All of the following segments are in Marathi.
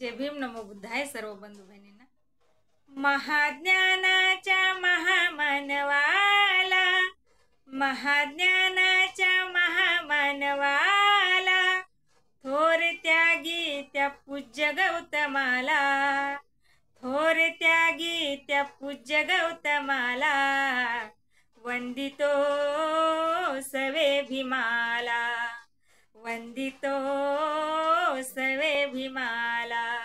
जय भीम, नमो बुद्धाय. सर्व बंधू बहिणींना महाज्ञानाच्या महामानवाला, महाज्ञानाच्या महामानवाला, थोर त्यागी त्या पूज्य गौतमाला, थोर त्यागी त्या पूज्य गौतमाला, वंदितो सवे भीमाला, वंदितो सवे भीमाला,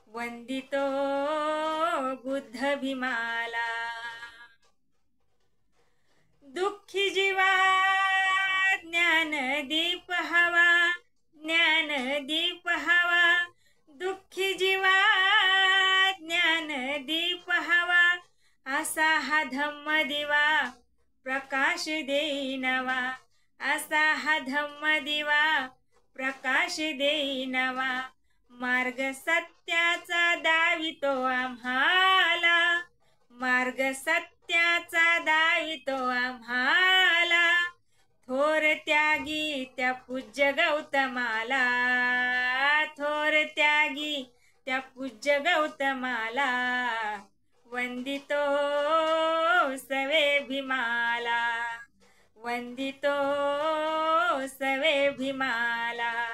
वंदितो बुद्ध भीमाला. दुःखी जीवा ज्ञानदीप हवा, ज्ञानदीप हवा, दुःखी जीवा ज्ञानदीप हवा, असा हा धम्म दिवा प्रकाश देईनवा, असा हा धम्म दिवा प्रकाश देईनवा, मार्ग सत्याचा दावितो आम्हाला, मार्ग सत्याचा दावितो आम्हाला, थोर त्यागी त्या पूज्य गौतमाला, थोर त्यागी त्या पूज्य गौतमाला, वंदितो सवे भीमाला, वंदितो सवे भीमाला,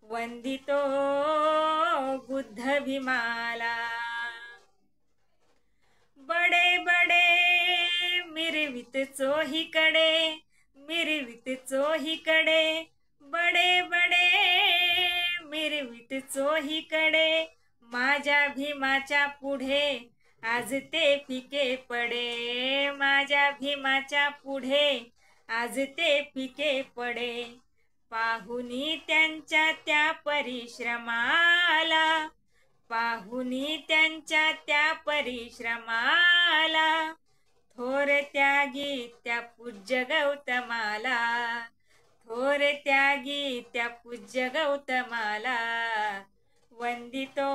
वंदितो बुद्ध भीमाला. बडे बडे मिरवित चोहीकडे, मिरवित चोहीकडे, बडे बडे मिरवित चोहीकडे, माझ्या भीमाच्या पुढे आज ते फिके पडे, माझ्या भीमाच्या पुढे आज ते फिके पडे, पाहुनी त्यांच्या त्या परिश्रमाला, पाहुनी त्यांच्या त्या परिश्रमाला, थोर त्यागी त्या पूज्य गौतमाला, थोर त्यागी त्या पूज्य गौतमाला, वंदितो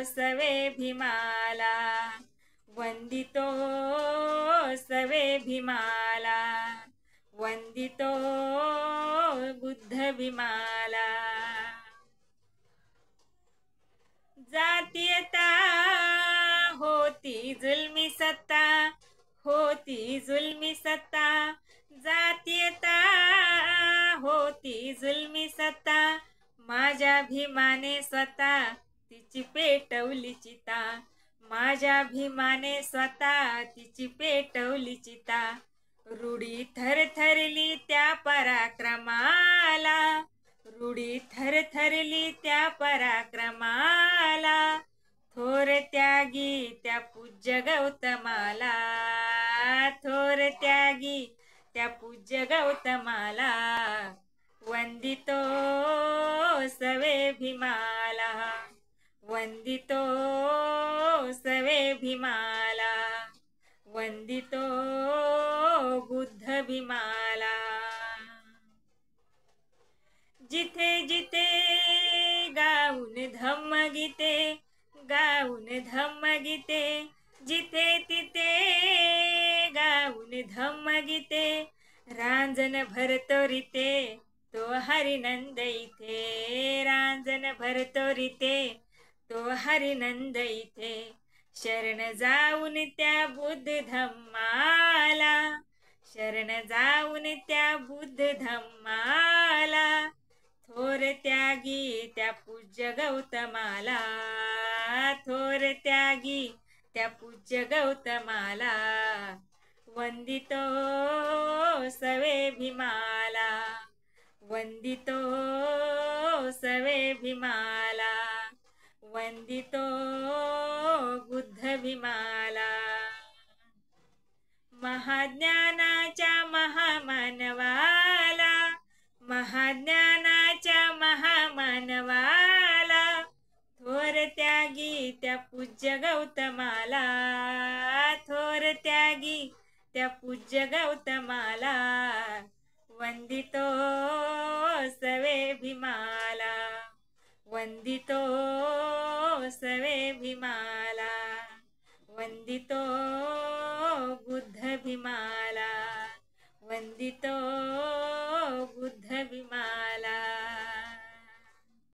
सवे भीमाला, वंदितो सवे भीमाला, वंदितो बुद्ध भीमाला. जातीयता होती जुलमी सत्ता, होती जुलमी सत्ता, जातीयता होती जुलमी सत्ता, माझ्या भीमाने स्वतः तिची पेटवली चिता, माझ्या भीमाने स्वतः तिची पेटवली चिता, रूढी थरथरली त्या पराक्रमाला, रूढी थरथरली त्या पराक्रमाला, थोर त्यागी त्या पूज्य गौतमाला, थोर त्यागी त्या पूज्य गौतमाला, वंदितो सवे भीमाला, वंदितो सवे भीमाला, वंदितो बुद्ध भीमाला. जिथे जिथे गाऊन धम्म गीते, गाऊन धम्म गीते, जिथे तिथे गाऊन धम्म गीते, रांजण भरतो रीते तो हरिनंद इथे, रांजण भरतो रीते तो हरिनंद इथे, शरण जाऊन त्या बुद्ध धम्माला, शरण जाऊन त्या बुद्ध धम्माला, थोर त्यागी त्या पूज्य गौतमाला, थोर त्यागी त्या पूज्य गौतमाला, वंदितो सवे भीमाला, वंदितो सवे भीमाला, वंदितो बुद्ध भीमाला. महाज्ञानाच्या महामानवाला, महाज्ञानाच्या महामानवाला, थोर त्यागी त्या पूज्य गौतमाला, थोर त्यागी त्या पूज्य गौतमाला, वंदितो सवे भीमाला, वंदितो सवे भीमाला, वंदितो बुद्ध भीमाला, वंदितो बुद्ध भीमाला.